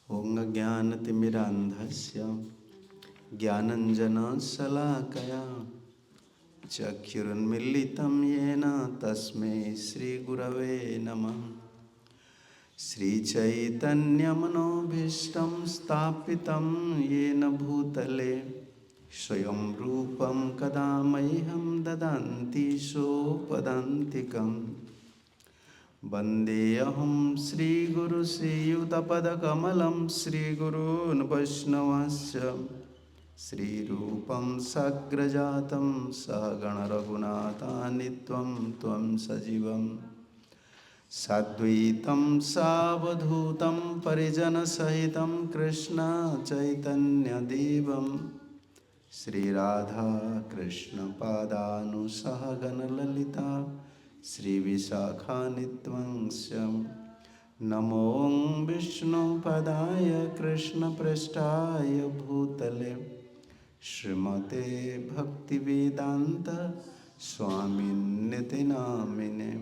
ॐ ज्ञानतिमिरान्धस्य ज्ञानञ्जनशलाकया चक्षुरुन्मीलितं येन तस्मै श्रीगुरवे नमः। श्रीचैतन्यमनोभीष्टं स्थापितं येन भूतले स्वयं रूपं कदा मह्यं ददाति सोपदान्तिकम्। वन्देऽहं श्रीगुरुश्रीयुतपदकमलं श्रीगुरून् वैष्णवांश्च श्रीरूपं साग्रजातं सहगणरघुनाथान्वितं त्वं सजीवं साद्वैतं सावधूतं परिजनसहितं कृष्णचैतन्यदेवं श्रीराधाकृष्णपादानुसहगणललिता श्रीविशाखान्वितं नमो विष्णुपदाय कृष्णप्रेष्ठाय भूतले श्रीमते भक्तिवेदांत स्वामिन्निति नामिने।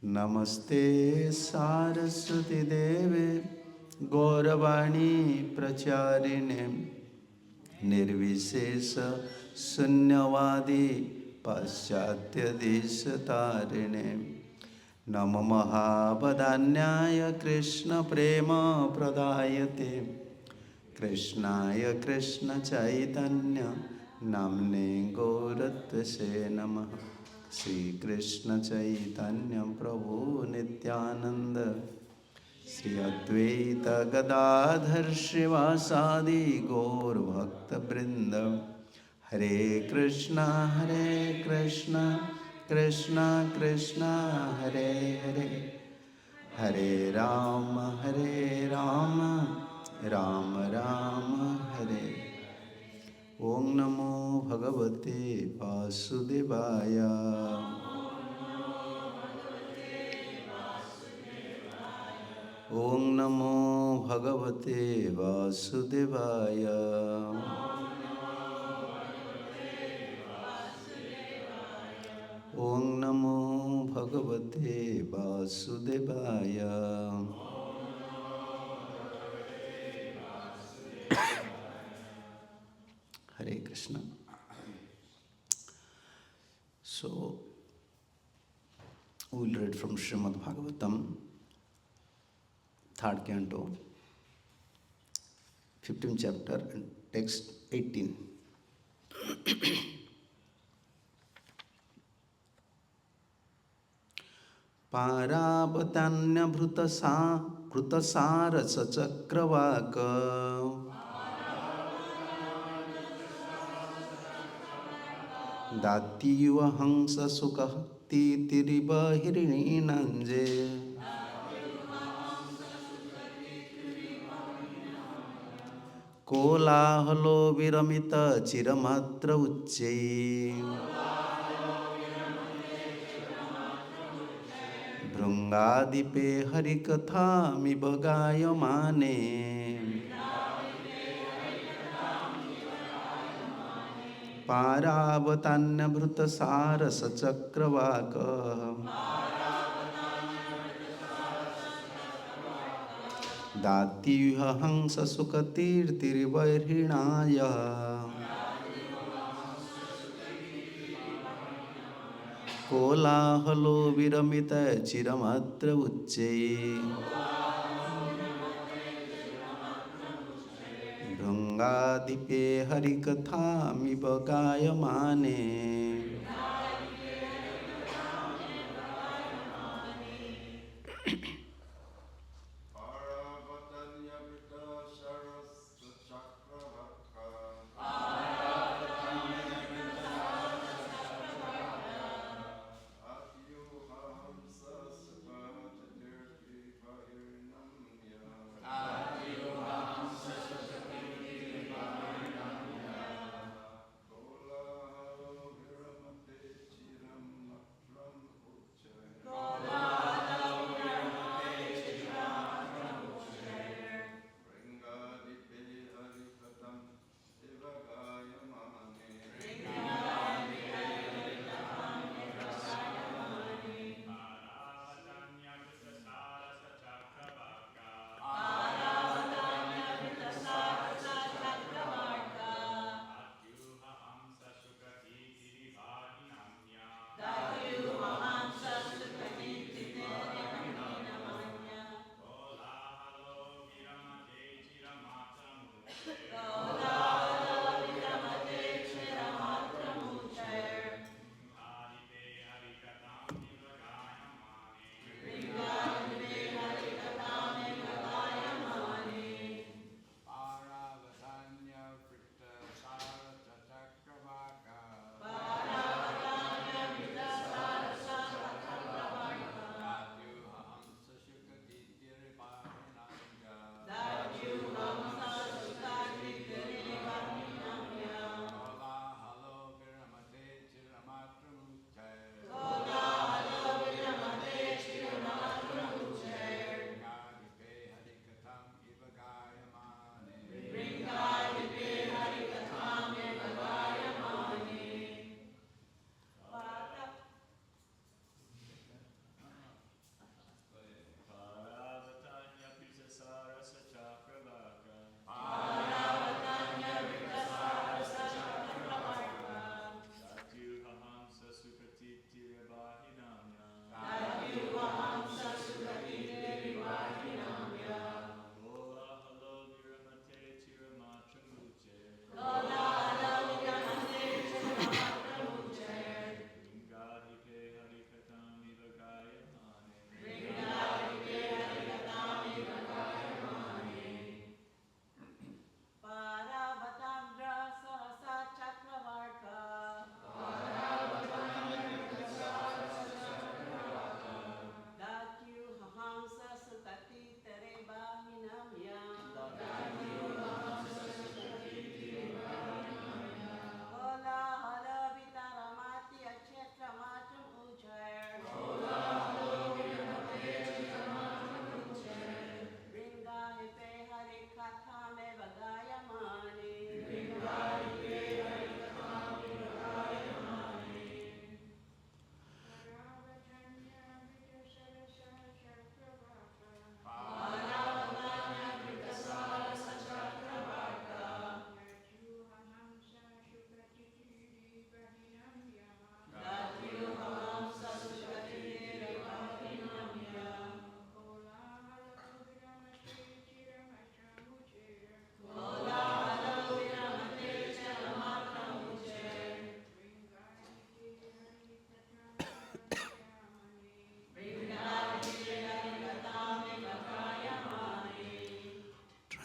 नमस्ते सारस्वती देवे गौरवाणी प्रचारिणे निर्विशेष शून्यवादी पाश्चात्य देश तारिणे। नमो महावदान्याय कृष्ण प्रेम प्रदायते कृष्णाय कृष्ण चैतन्य नाम्ने गौरत्वसे नमः। श्री कृष्ण चैतन्य प्रभु नित्यानंद श्री अद्वैत गदाधर श्रीवासादि गौर भक्त वृंद। हरे कृष्णा कृष्णा कृष्णा हरे हरे, हरे राम राम राम हरे। ओम नमो भगवते वासुदेवाय। ओम नमो भगवते वासुदेवाय। ओम नमो भगवते वासुदेवाय। हरे Krishna. So, we will read from Srimad Bhagavatam, 3rd canto, 15th chapter, and text 18. पारावतान्यभृतसारसचक्रवाक दातीव हंससुखः तीतिरिबहिर्णीनञ्जे। कोलाहलो विरमित चिरमात्र उच्चैः भृङ्गादिपे हरिकथामिव गायमाने। पारावतान्यभृतसारसचक्रवाकः दातीह हंससुखतीर्तिर्बर्हिणाय। कोलाहलो विरमित चिरमात्र उच्चैः भृङ्गादिपे हरिकथामिव गायमाने।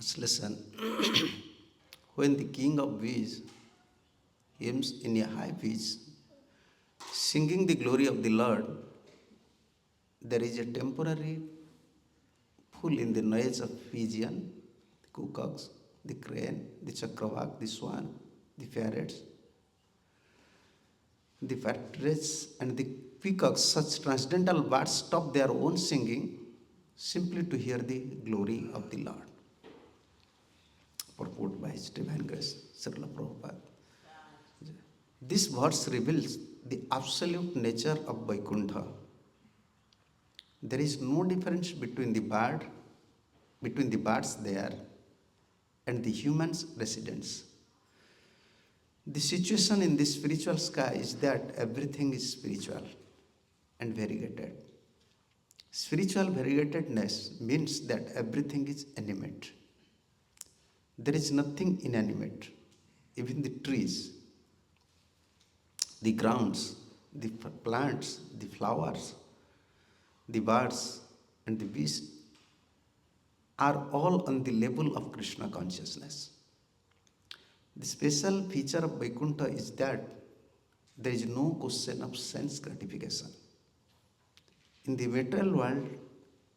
Translation. When the king of bees hymns in a high pitch, singing the glory of the Lord, there is a temporary pull in the noise of pigeon, the cuckoos, the crane, the chakravak, the swan, the parrots, the partridge, and the peacocks. Such transcendental birds stop their own singing simply to hear the glory of the Lord. Purport by His Divine Grace, Srila Prabhupada. This verse reveals the absolute nature of Vaikuntha. There is no difference between the birds there and the humans residents. The situation in the spiritual sky is that everything is spiritual and variegated. Spiritual variegatedness means that everything is animate. There is nothing inanimate. Even the trees, the grounds, the plants, the flowers, the birds, and the beasts are all on the level of Krishna consciousness. The special feature of Vaikuntha is that there is no question of sense gratification. In the material world,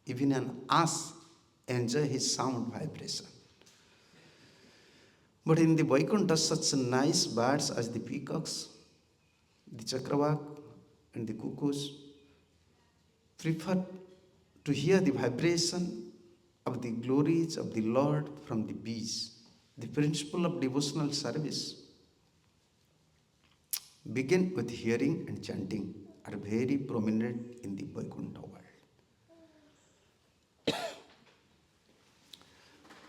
even an ass enjoys his sound vibration. But in the Vaikuntha, such nice birds as the peacocks, the chakravak, and the cuckoos prefer to hear the vibration of the glories of the Lord from the bees. The principle of devotional service begin with hearing and chanting are very prominent in the Vaikuntha world.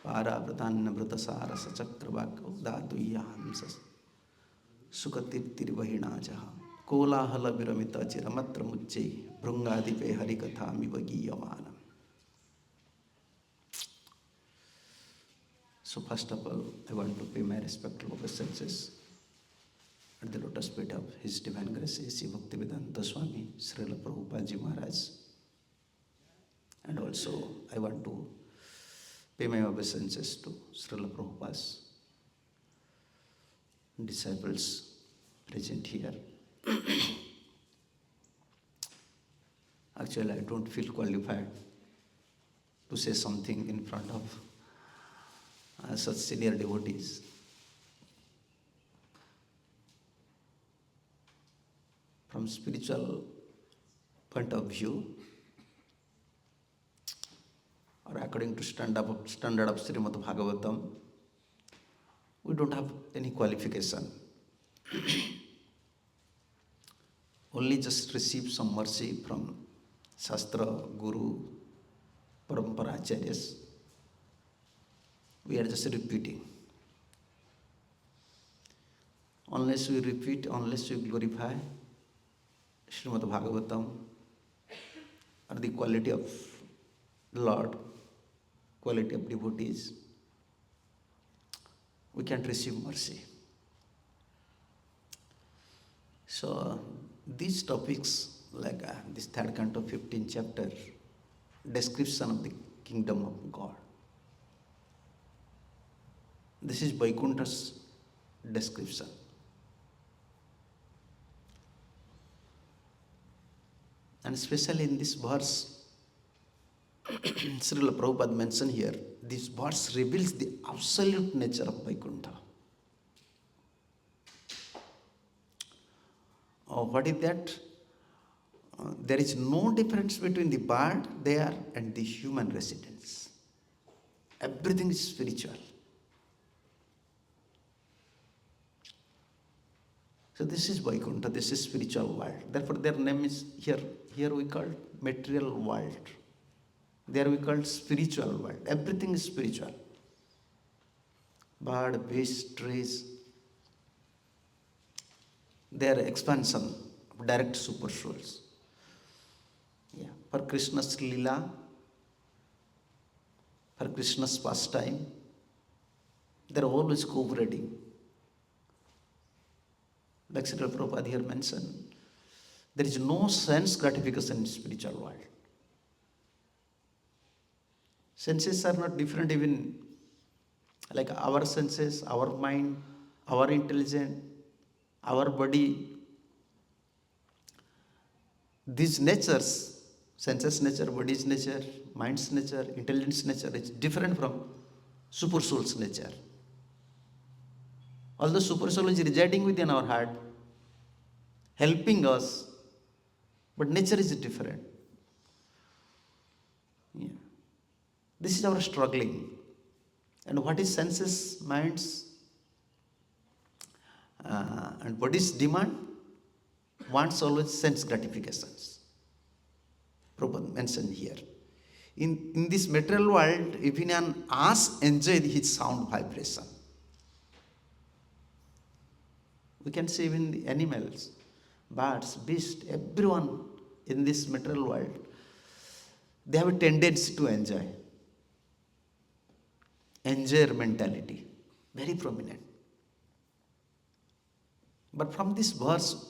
Parabradhanna Vratasara Sachakrabhaka Dhatuyahams Sukatirtirvahinajaha Kolahala Viramita Chiramatra Mucche Brungadipe Harikatha Mivagiyamana. So first of all, I want to pay my respectful obeisances at the lotus feet of His Divine Grace, Sri Bhaktivedanta Swami, Srila Prabhupada Ji Maharaj. And also, I want to pay my obeisances to Srila Prabhupada's disciples present here. Actually, I don't feel qualified to say something in front of such senior devotees. From spiritual point of view, or according to standard of Srimad Bhagavatam, we don't have any qualification. Only just receive some mercy from Shastra, Guru, Parampara Acharyas. We are just repeating. Unless we repeat, unless we glorify Srimad Bhagavatam or the quality of Lord, quality of devotees, we can't receive mercy. So these topics, like this third canto, 15th chapter, description of the kingdom of God. This is Vaikuntha's description. And especially in this verse, Srila Prabhupada mentioned here, this verse reveals the absolute nature of Vaikuntha. What is that? There is no difference between the bird there and the human residents. Everything is spiritual. So this is Vaikuntha, this is spiritual world. Therefore their name is here we call material world. There we call spiritual world. Everything is spiritual. Bird, beast, trees, their expansion of direct super souls. Yeah. For Krishna's Leela, for Krishna's pastime, they are always cooperating. Like Srila Prabhupada here mentioned, there is no sense gratification in spiritual world. Senses are not different even like our senses, our mind, our intelligence, our body, these natures, senses nature, body's nature, mind's nature, intelligence nature, is different from super soul's nature. Although super soul is residing within our heart, helping us, but nature is different. Yeah. This is our struggling. And what is senses, minds, and body's demand? Wants always sense gratifications. Prabhupada mentioned here. In this material world, even an ass enjoys his sound vibration. We can see even the animals, birds, beasts, everyone in this material world, they have a tendency to enjoy. Enjoyer mentality, very prominent. But from this verse,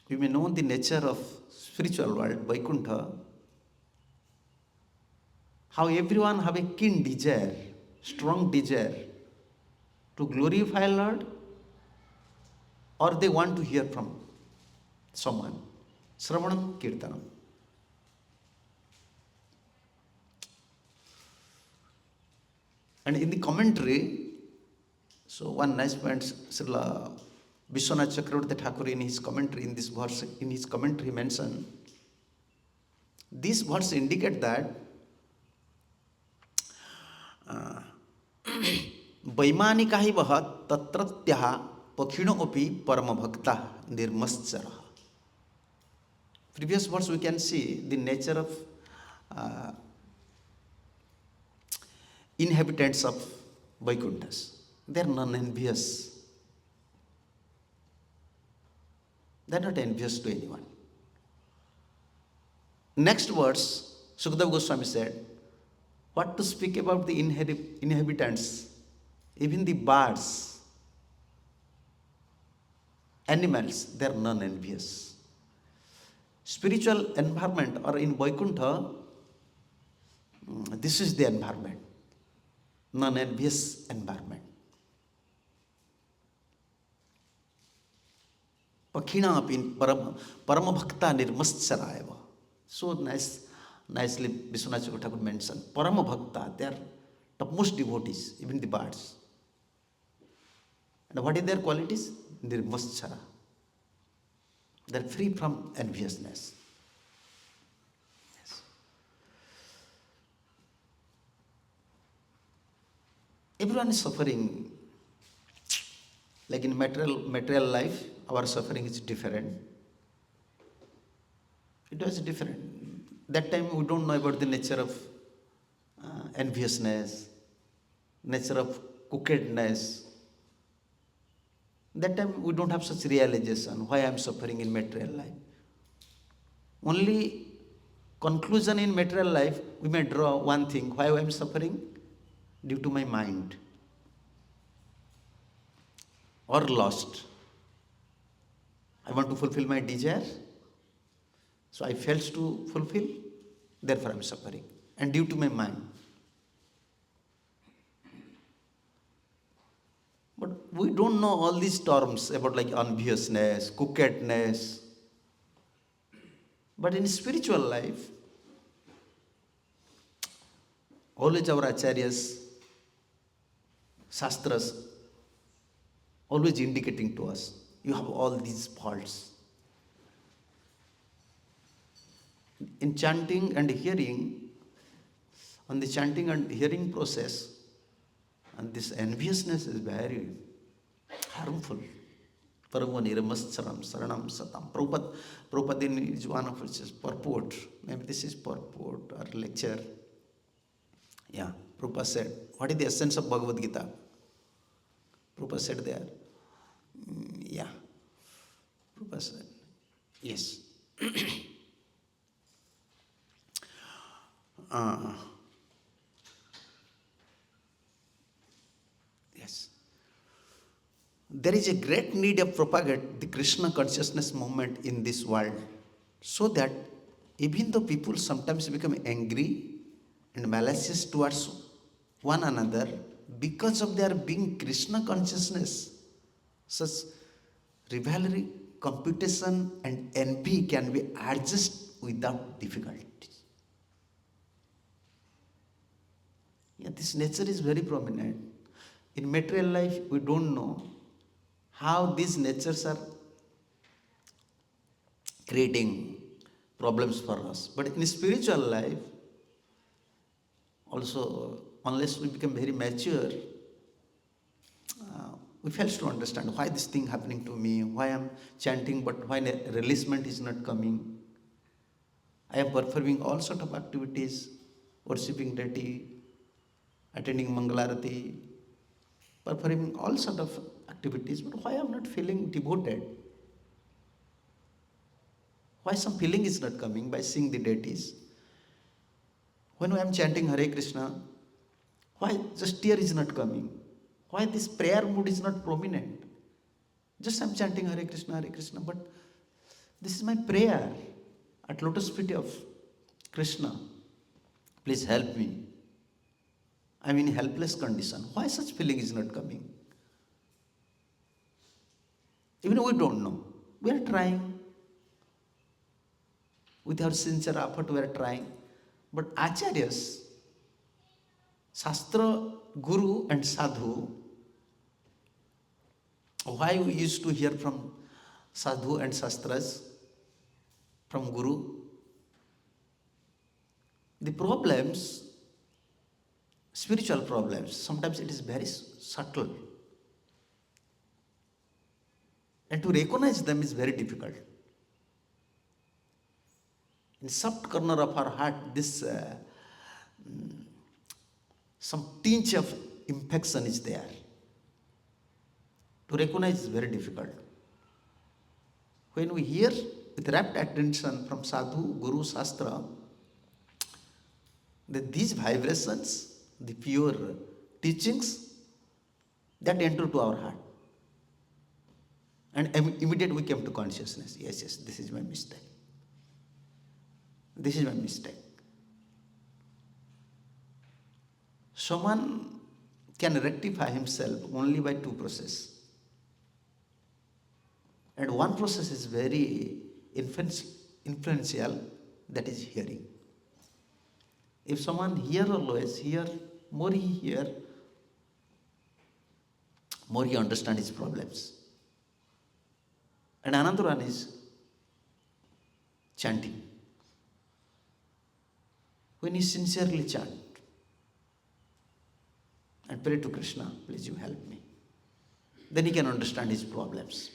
we may know the nature of spiritual world, Vaikuntha, how everyone have a keen desire, strong desire to glorify Lord, or they want to hear from someone. Sravanam Kirtanam. And in the commentary, so one nice point, Srila Vishwanath Chakravarti Thakur in his commentary in this verse, in his commentary mentioned, this verse indicate that Vaimanika वह तत्रत्यः पक्षिणो अपि परमभक्ता निर्मत्सरः. Previous verse we can see the nature of inhabitants of Vaikunthas. They are non-envious. They are not envious to anyone. Next verse, Sukadeva Goswami said, what to speak about the inhabitants, even the birds, animals, they are non-envious. Spiritual environment, or in Vaikuntha, this is the environment, non-envious environment. Pakhina apin parama bhakta nirmastsarayava. So nicely Vishwanath Chakravarti Thakur mentioned. Parama bhakta, they are topmost devotees, even the birds. And what is their qualities? Nirmastsara. They are free from enviousness. Yes. Everyone is suffering. Like in material life, our suffering is different. It was different. That time we don't know about the nature of enviousness, nature of crookedness. That time we don't have such realization why I am suffering in material life. Only conclusion in material life, we may draw one thing, why I am suffering? Due to my mind. Or lost. I want to fulfill my desire, so I failed to fulfill, therefore I am suffering. And due to my mind. But we don't know all these terms about like enviousness, crookedness. But in spiritual life, always our acharyas, shastras, always indicating to us, you have all these faults. In chanting and hearing, on the chanting and hearing process, and this enviousness is very harmful. Paramoniramastsaram saranam satam. Prabhupada is one of its purport. Maybe this is purport or lecture. Yeah, Prabhupada said, what is the essence of Bhagavad Gita? Prabhupada said there. Yeah. Prabhupada said, yes. Yes. There is a great need of propagate the Krishna consciousness movement in this world, so that even though people sometimes become angry and malicious towards one another because of their being Krishna consciousness. Such rivalry, competition, and envy can be adjusted without difficulties. Yeah, this nature is very prominent. In material life, we don't know how these natures are creating problems for us. But in spiritual life, also, unless we become very mature, we fail to understand why this thing happening to me, why I'm chanting, but why releasement is not coming. I am performing all sort of activities, worshipping deity, attending Mangalarati, performing all sort of activities, but why I'm not feeling devoted? Why some feeling is not coming by seeing the deities? When I am chanting Hare Krishna, why just tear is not coming? Why this prayer mood is not prominent? Just I am chanting Hare Krishna, but this is my prayer at lotus feet of Krishna. Please help me. I'm in helpless condition. Why such feeling is not coming? Even we don't know. We are trying. With our sincere effort, we are trying. But Acharyas, Shastra, Guru and Sadhu, why we used to hear from Sadhu and Shastras, from Guru? The problems, spiritual problems, sometimes it is very subtle. And to recognize them is very difficult. In soft corner of our heart, this some tinge of infection is there. To recognize is very difficult. When we hear with rapt attention from Sadhu, Guru, Shastra, that these vibrations, the pure teachings, that enter to our heart. And immediately we came to consciousness. Yes, this is my mistake. This is my mistake. Someone can rectify himself only by two processes. And one process is very influential, that is hearing. If someone always more he hear, more he understands his problems. And another one is chanting. When he sincerely chant and pray to Krishna, please you help me, then he can understand his problems.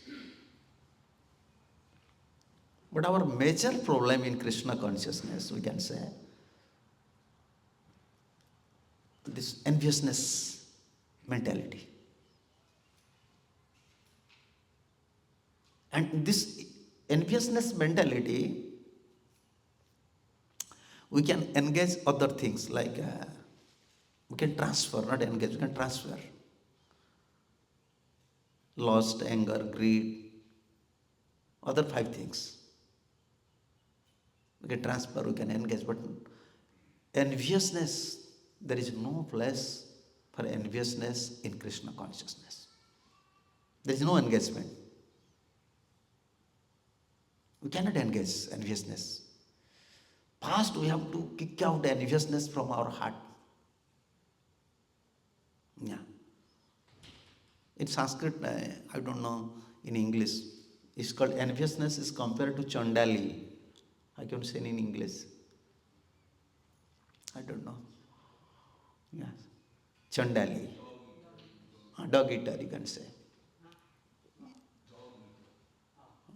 But our major problem in Krishna consciousness, we can say, this enviousness mentality. And this enviousness mentality, we can engage other things like we can transfer, not engage, we can transfer. Lust, anger, greed, other 5 things. We can transfer, we can engage, but enviousness, there is no place for enviousness in Krishna consciousness. There is no engagement. We cannot engage enviousness. First, we have to kick out enviousness from our heart. Yeah. In Sanskrit, I don't know, in English, it's called enviousness is compared to Chandali. I can say in English. I don't know. Yeah. Chandali. Dog eater, you can say.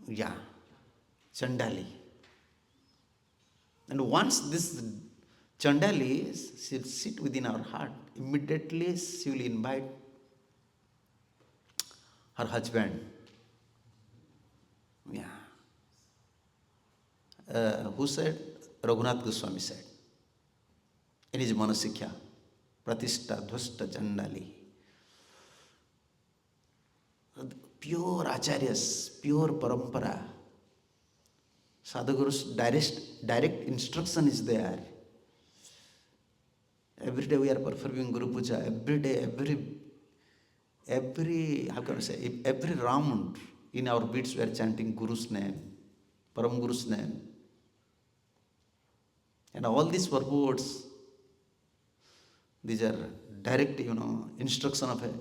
Yeah. Chandali. And once this Chandali she'll sit within our heart, immediately she will invite her husband. Yeah. Who said? Raghunath Goswami said in his Manasikya, Pratishta Dhvasta Chandali. Pure Acharyas, pure Parampara. Sadhuguru's direct instruction is there. Every day we are performing Guru Puja. Every day, every how can I say, every round in our beats we are chanting Guru's name, Param Guru's name. And all these purports, these are direct, instruction of a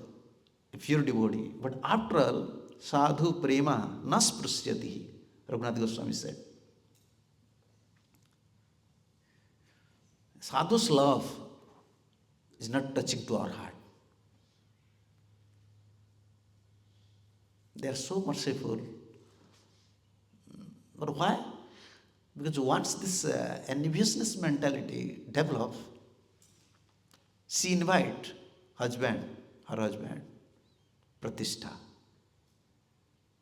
pure devotee. But after all, sadhu prema nas prusyati, Raghunath Goswami said. Sadhu's love is not touching to our heart. They are so merciful. But why? Because once this enviousness mentality develops, she invite her husband, pratishtha,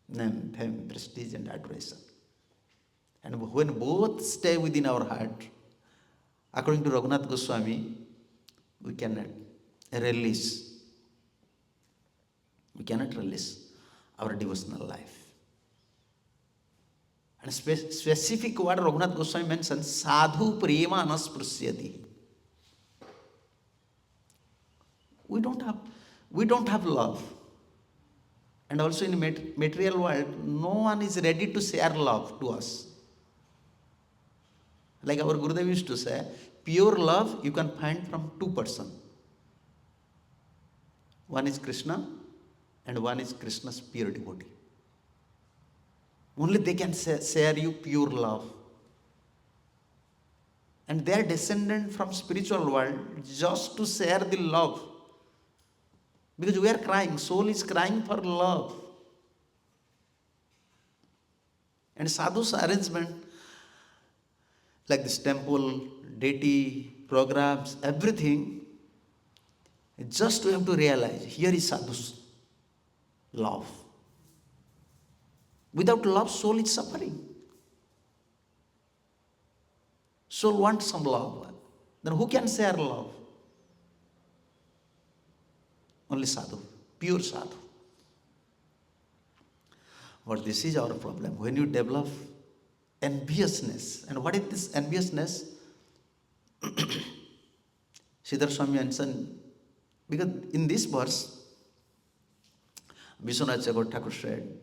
name, fame, prestige and adoration. And when both stay within our heart, according to Raghunath Goswami, we cannot release. We cannot release our devotional life. And specific word Raghunath Goswami mentions, sadhu prema nasprusyati. We don't have love. And also in material world, no one is ready to share love to us. Like our Gurudev used to say, pure love you can find from two persons. One is Krishna and one is Krishna's pure devotee. Only they can share you pure love. And they are descended from spiritual world just to share the love. Because we are crying, soul is crying for love. And sadhu's arrangement, like this temple, deity, programs, everything, just we have to realize, here is sadhu's love. Without love, soul is suffering. Soul wants some love. Then who can share love? Only sadhu, pure sadhu. But this is our problem. When you develop enviousness, and what is this enviousness? Siddhar Swami mentioned, because in this verse, Vishwanath Chakravarti Thakur said,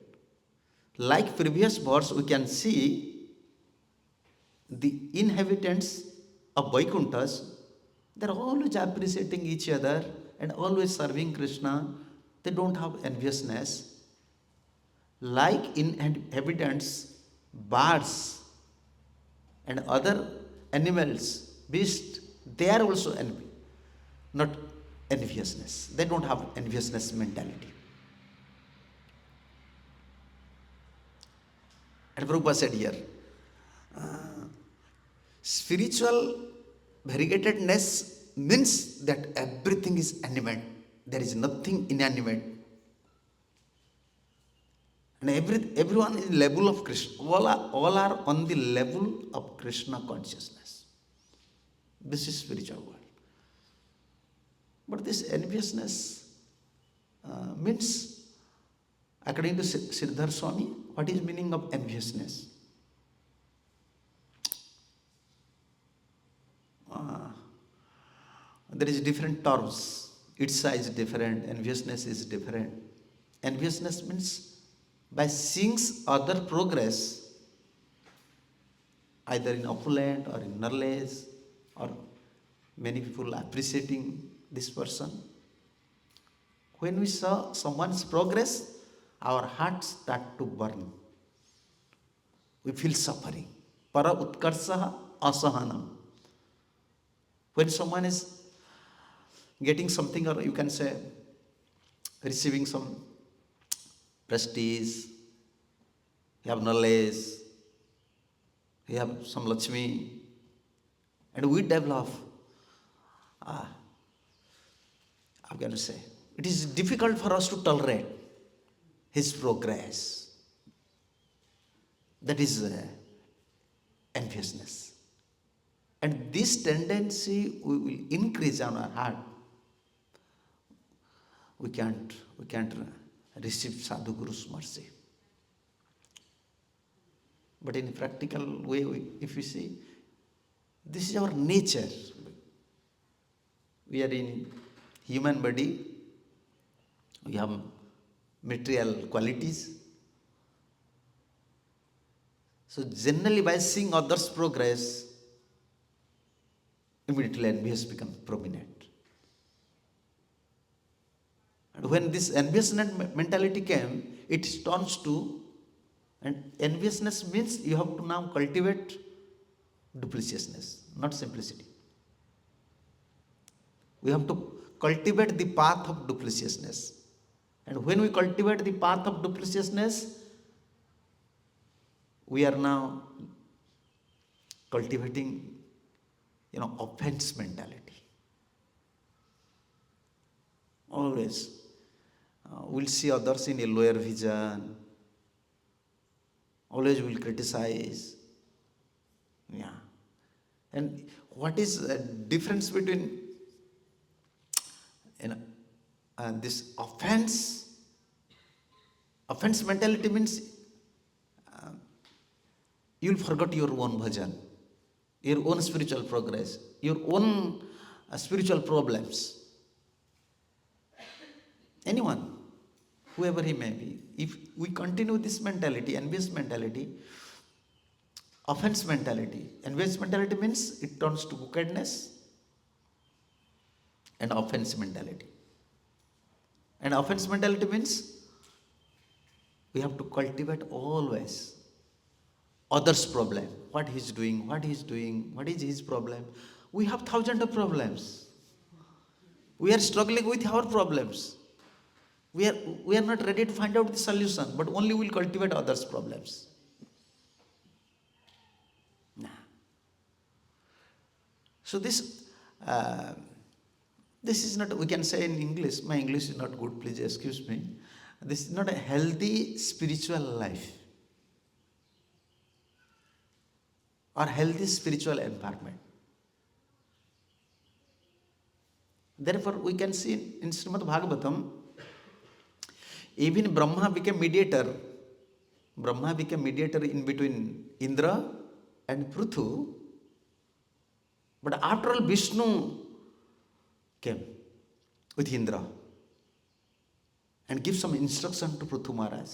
like previous verse, we can see the inhabitants of Vaikunthas, they are always appreciating each other and always serving Krishna. They don't have enviousness. Like inhabitants, birds and other animals, beasts, they are also not enviousness. They don't have enviousness mentality. And Prabhupada said here, spiritual variegatedness means that everything is animate. There is nothing inanimate. And everyone is level of Krishna. All are on the level of Krishna consciousness. This is spiritual world. But this enviousness means, according to Siddhar Swami, what is meaning of enviousness? There is different terms. Itsa is different. Enviousness is different. Enviousness means by seeing other progress, either in opulent or in knowledge, or many people appreciating this person. When we saw someone's progress, our hearts start to burn. We feel suffering. Para utkarsaha asahanam. When someone is getting something, or you can say receiving some prestige, you have knowledge, you have some Lakshmi, and we develop, how can I say, it is difficult for us to tolerate his progress. That is enviousness. And this tendency will increase on our heart. We can't receive Sadhuguru's mercy. But in a practical way, if we see, this is our nature. we are in human body, we have material qualities. So generally by seeing others' progress, immediately envious becomes prominent. And when this envious mentality came, it turns to, and enviousness means you have to now cultivate dupliciousness, not simplicity. We have to cultivate the path of dupliciousness. And when we cultivate the path of dupliciousness, we are now cultivating, offense mentality. Always. We'll see others in a lower vision. Always will criticize. Yeah. And what is the difference between this offense mentality means you'll forget your own bhajan, your own spiritual progress, your own spiritual problems. Anyone, whoever he may be, if we continue this mentality, envious mentality, offense mentality, envious mentality means it turns to wickedness, and offense mentality. And offense mentality means we have to cultivate always others' problem. What he's doing, what is his problem. We have thousands of problems. We are struggling with our problems. We are not ready to find out the solution, but only will cultivate others' problems. Nah. So this is not, we can say in English, my English is not good, please excuse me. This is not a healthy spiritual life or healthy spiritual environment. Therefore, we can see in Srimad Bhagavatam, even Brahma became mediator. Brahma became mediator in between Indra and Prithu. But after all, Vishnu came with Indra and give some instruction to Prithu Maharaj.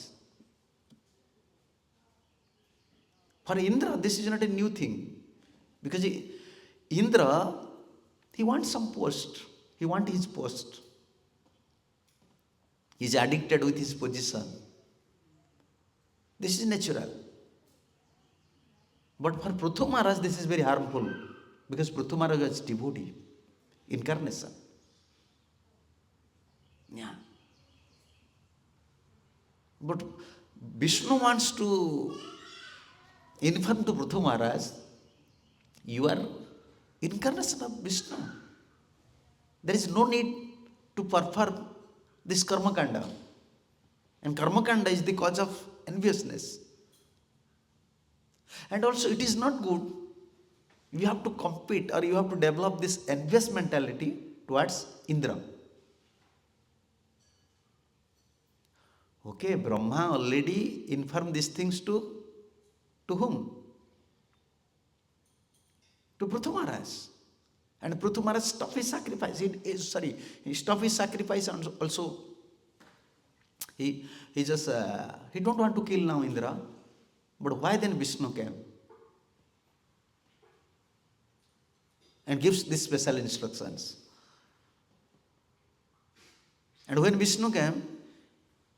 For Indra, this is not a new thing. Because Indra, he wants some post. He wants his post. He is addicted with his position. This is natural. But for Prithu Maharaj, this is very harmful. Because Prithu Maharaj was devotee, incarnation. Yeah. But Vishnu wants to inform to Prithu Maharaj, you are incarnation of Vishnu. There is no need to perform this karma kanda. And karma kanda is the cause of enviousness. And also it is not good. You have to compete or you have to develop this envious mentality towards Indra. Okay, Brahma already informed these things to whom? To Prithu Maharaj. And Prithu Maharaj stopped his sacrifice. He stopped his sacrifice and also he don't want to kill now Indra. But why then Vishnu came? And gives these special instructions. And when Vishnu came,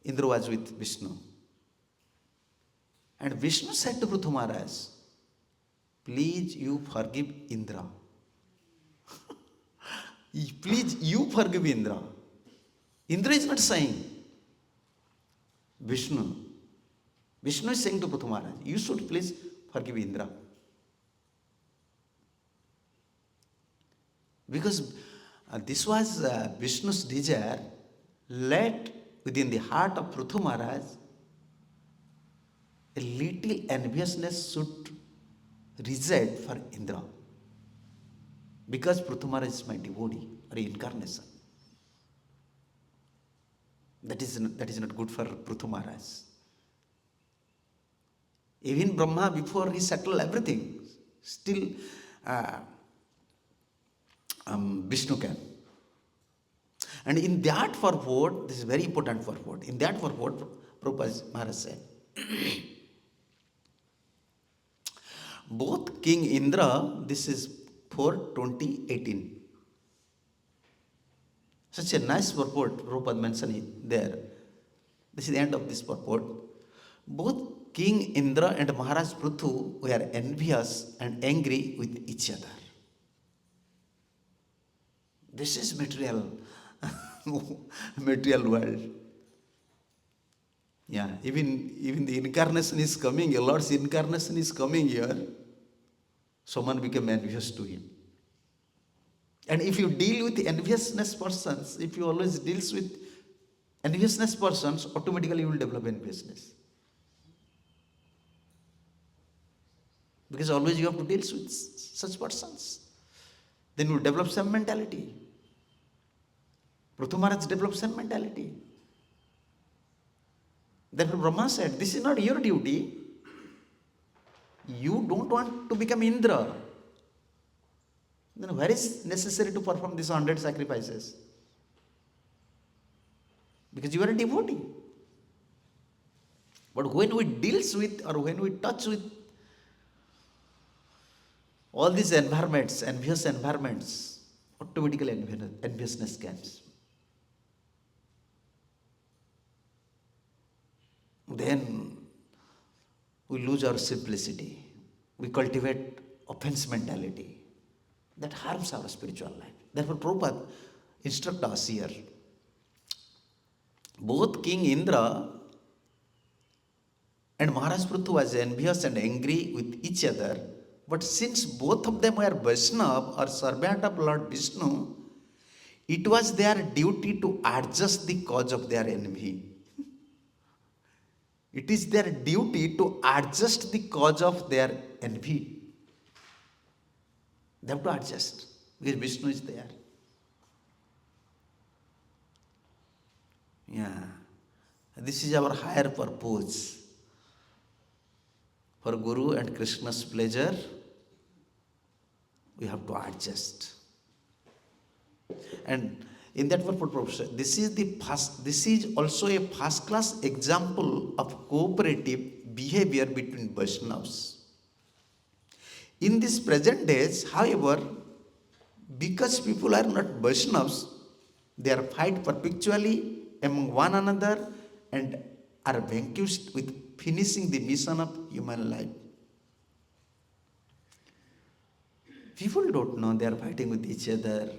Indra was with Vishnu. And Vishnu said to Prithu Maharaj, please you forgive Indra. Please you forgive Indra. Indra is not saying. Vishnu is saying to Prithu Maharaj, you should please forgive Indra. Because this was Vishnu's desire, let within the heart of Prithu Maharaj a little enviousness should reside for Indra. Because Prithu Maharaj is my devotee or incarnation. That is not good for Prithu Maharaj. Even Brahma, before he settled everything, still Vishnu came. And in that purport, this is very important purport. In that purport, Prabhupada Maharaj said, both King Indra, this is for 2018. Such a nice purport, Prabhupada mentioned it there. This is the end of this purport. Both King Indra and Maharaj Prithu were envious and angry with each other. This is material, material world. Yeah, even the incarnation is coming, a Lord's incarnation is coming here. Someone became envious to him. And if you deal with enviousness persons, if you always deals with enviousness persons, automatically you will develop enviousness. Because always you have to deal with such persons. Then you develop some mentality. Prithu Maharaj developed some mentality. Therefore Brahma said, this is not your duty. You don't want to become Indra. Then where is necessary to perform these 100 sacrifices? Because you are a devotee. But when we deals with or when we touch with all these environments, envious environments, automatically enviousness comes. Then we lose our simplicity. We cultivate offense mentality. That harms our spiritual life. Therefore, Prabhupada instructs us here. Both King Indra and Maharaj Prithu was envious and angry with each other. But since both of them were Vaishnava or servant of Lord Vishnu, it was their duty to adjust the cause of their envy. It is their duty to adjust the cause of their envy. They have to adjust because Vishnu is there. Yeah. This is our higher purpose. For Guru and Krishna's pleasure, we have to adjust. And in that purpose, this is also a first class example of cooperative behavior between Vaishnavas. In these present days, however, because people are not Vaishnavas, they are fight perpetually among one another and are vanquished with finishing the mission of human life. People don't know they are fighting with each other.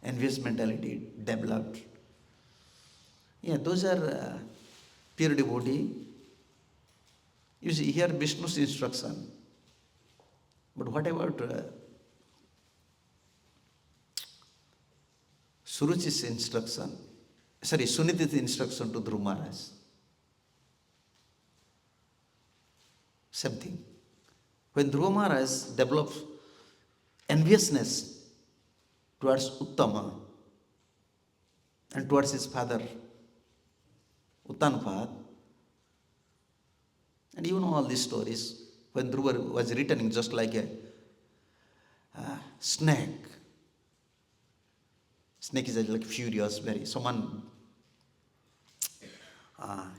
Envious mentality developed. Yeah, those are pure devotee. You see, here Vishnu's instruction. But what about Suruchi's instruction? Suniti's instruction to Dhruva Maharaj. Same thing. When Dhruva Maharaj developed enviousness towards Uttama and towards his father Uttanapad, and you know all these stories, when Dhruva was returning just like a snake. Snake is like furious, someone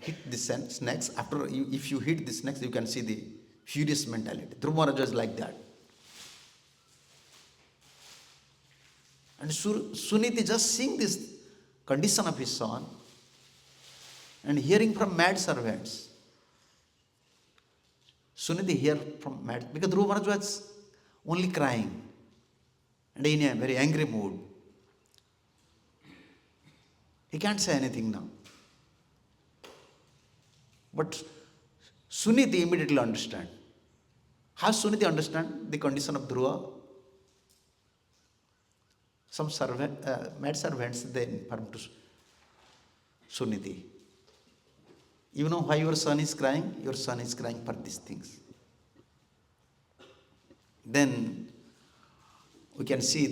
hit the snakes. After if you hit the snakes, you can see the furious mentality. Dhruva Maharaj was like that. And Suniti just seeing this condition of his son and hearing from mad servants. Suniti hear from mad, because Dhruva Maharaj was only crying and in a very angry mood. He can't say anything now. But Suniti immediately understand. How Suniti understand the condition of Dhruva? Some mad servants, they inform to Suniti. You know why your son is crying? Your son is crying for these things. Then we can see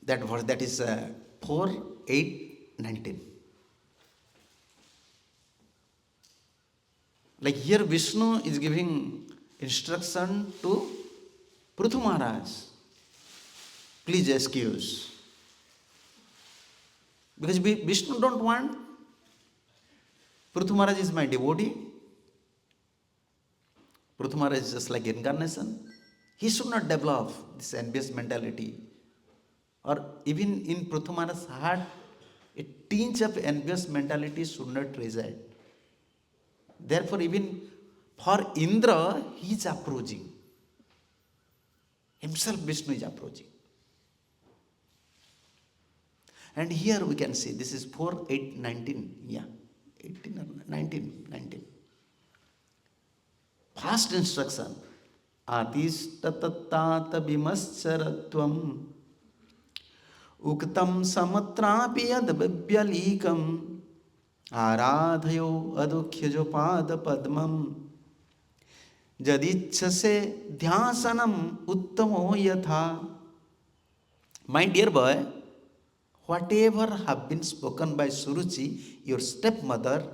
that verse, that is 4:8-19. Like here Vishnu is giving instruction to Prithu Maharaj. Please excuse. Because Vishnu don't want. Prithu Maharaj is my devotee. Prithu Maharaj is just like incarnation. He should not develop this envious mentality. Or even in Prithu Maharaj's heart, a tinge of envious mentality should not reside. Therefore, even for Indra, he is approaching. Himself, Vishnu is approaching. And here we can see, this is 4, 8, 19. Yeah, 18 or 19, 19. First instruction. Atishtatatata bimascharatvam uktam samatrapi adabhyalikam आराधयो अदुख्यजो पाद पद्मम जदिच्छसे ध्यासनम उत्तमो यथा. My dear boy, whatever have been spoken by Suruchi, your stepmother,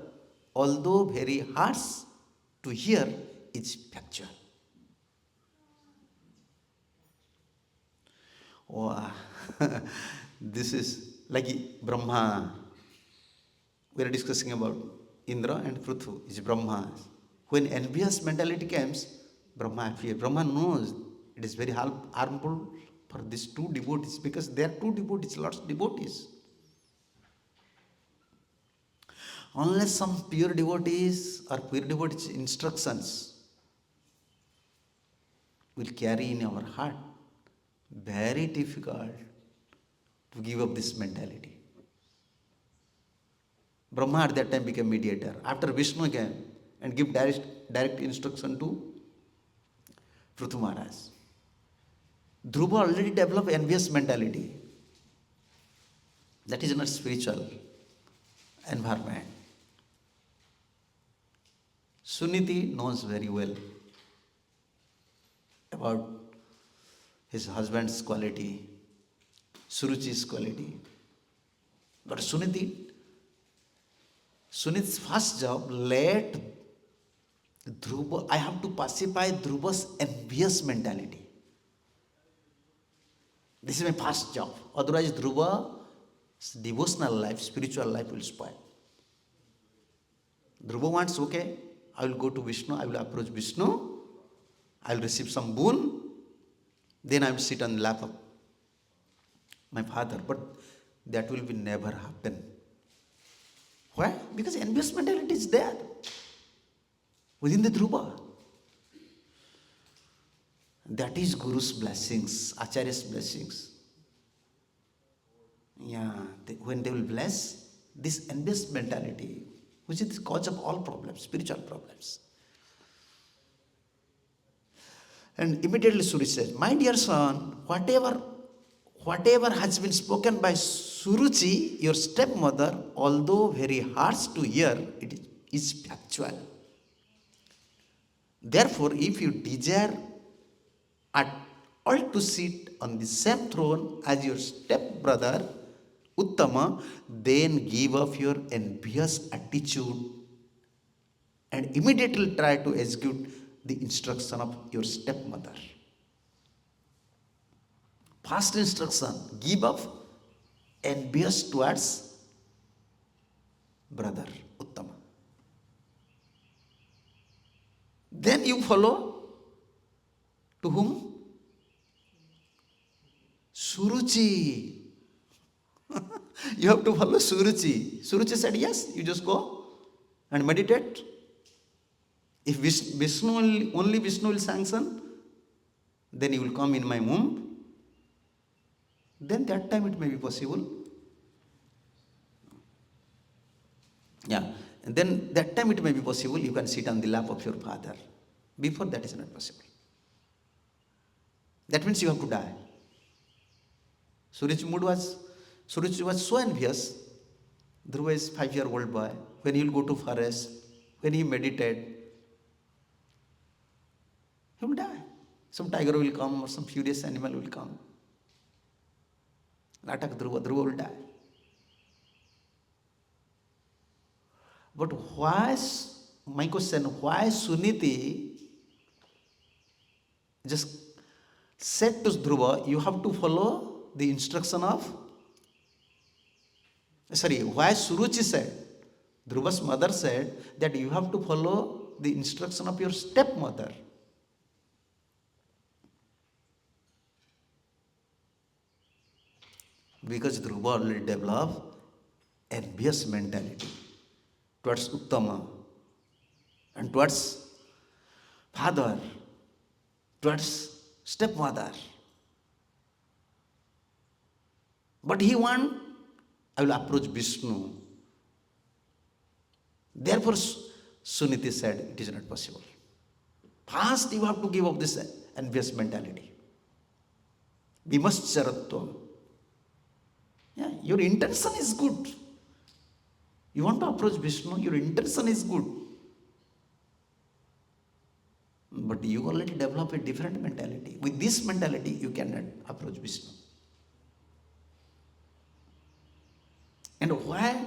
although very harsh to hear, is factual. Wow. This is like Brahma. We are discussing about Indra and Pruthu, is Brahma. When envious mentality comes, Brahma appears. Brahma knows it is very harmful for these two devotees, because there are two devotees, lots of devotees. Unless some pure devotees or pure devotees' instructions will carry in our heart, very difficult to give up this mentality. Brahma at that time became mediator. After Vishnu came and give direct instruction to Prithu Maharaj. Dhruva already developed envious mentality. That is not spiritual environment. Suniti knows very well about his husband's quality, Suruchi's quality. But Sunit's first job, let Dhruva, I have to pacify Dhruva's envious mentality. This is my first job. Otherwise, Dhruva's devotional life, spiritual life will spoil. Dhruva wants, okay, I will go to Vishnu, I will approach Vishnu, I will receive some boon, then I will sit on the lap of my father. But that will be never happen. Why? Because envious mentality is there within the Dhruva. That is Guru's blessings, Acharya's blessings. Yeah, when they will bless, this envious mentality, which is the cause of all problems, spiritual problems. And immediately Suri said, my dear son, whatever has been spoken by Suruchi, your stepmother, although very harsh to hear, it is factual. Therefore, if you desire at all to sit on the same throne as your stepbrother, Uttama, then give up your envious attitude and immediately try to execute the instruction of your stepmother. First instruction, give up envious towards brother Uttama. Then you follow to whom? Suruchi. You have to follow Suruchi. Suruchi said yes, you just go and meditate. If only Vishnu will sanction, then you will come in my womb. Then that time it may be possible. Yeah. And then that time it may be possible, you can sit on the lap of your father. Before that is not possible. That means you have to die. Suruchi was so envious. Dhruva is 5-year-old boy. When he will go to forest, when he meditate, he will die. Some tiger will come or some furious animal will come. Attack Dhruva will die. But why, my question, why Suniti just said to Dhruva, you have to follow the instruction of, why Suruchi said, Dhruva's mother said that you have to follow the instruction of your stepmother. Because Dhruva already developed envious mentality towards Uttama and towards father, towards stepmother. But he want, I will approach Vishnu. Therefore, Suniti said, it is not possible. First, you have to give up this envious mentality. Vimascharatvam. Yeah, your intention is good. You want to approach Vishnu, your intention is good. But you already develop a different mentality. With this mentality, you cannot approach Vishnu. And why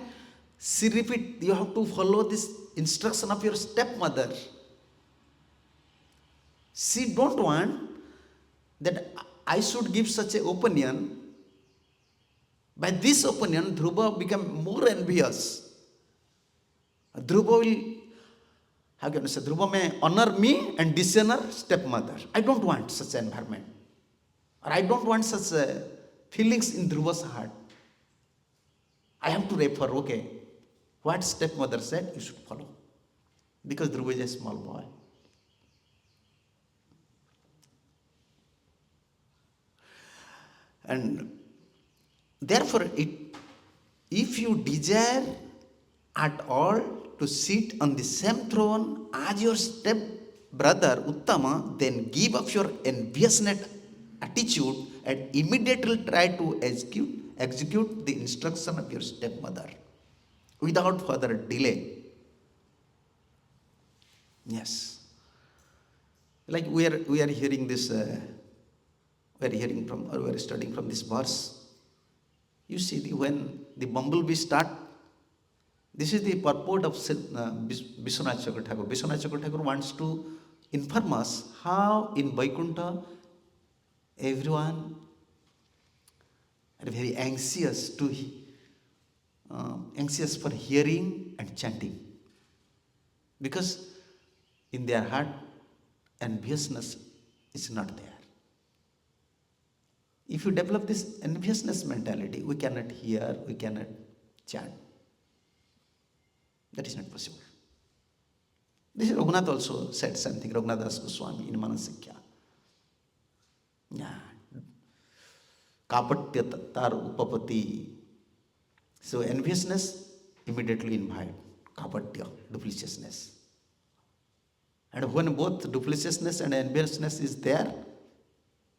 she repeat, you have to follow this instruction of your stepmother. She don't want that I should give such an opinion. By this opinion, Dhruva become more envious. Dhruva will, how can I say, Dhruva may honor me and dishonor stepmother. I don't want such an environment. Or I don't want such feelings in Dhruva's heart. I have to refer, okay, what stepmother said, you should follow. Because Dhruva is a small boy. And therefore, if you desire at all to sit on the same throne as your step brother Uttama, then give up your envious attitude and immediately try to execute the instruction of your stepmother without further delay. Yes. Like we are hearing this, we are studying from this verse. You see, when the bumblebee start, this is the purport of Vishwanath Chakravarti Thakur. Vishwanath Chakravarti Thakur wants to inform us how in Vaikuntha everyone are very anxious for hearing and chanting, because in their heart enviousness is not there. If you develop this enviousness mentality, we cannot hear, we cannot chant. That is not possible. This is Raghunath also said something, Raghunath Das Goswami in Manasikya. Yeah. Kapatya tar upapati. So enviousness immediately invite kapatya, dupliciousness. And when both dupliciousness and enviousness is there,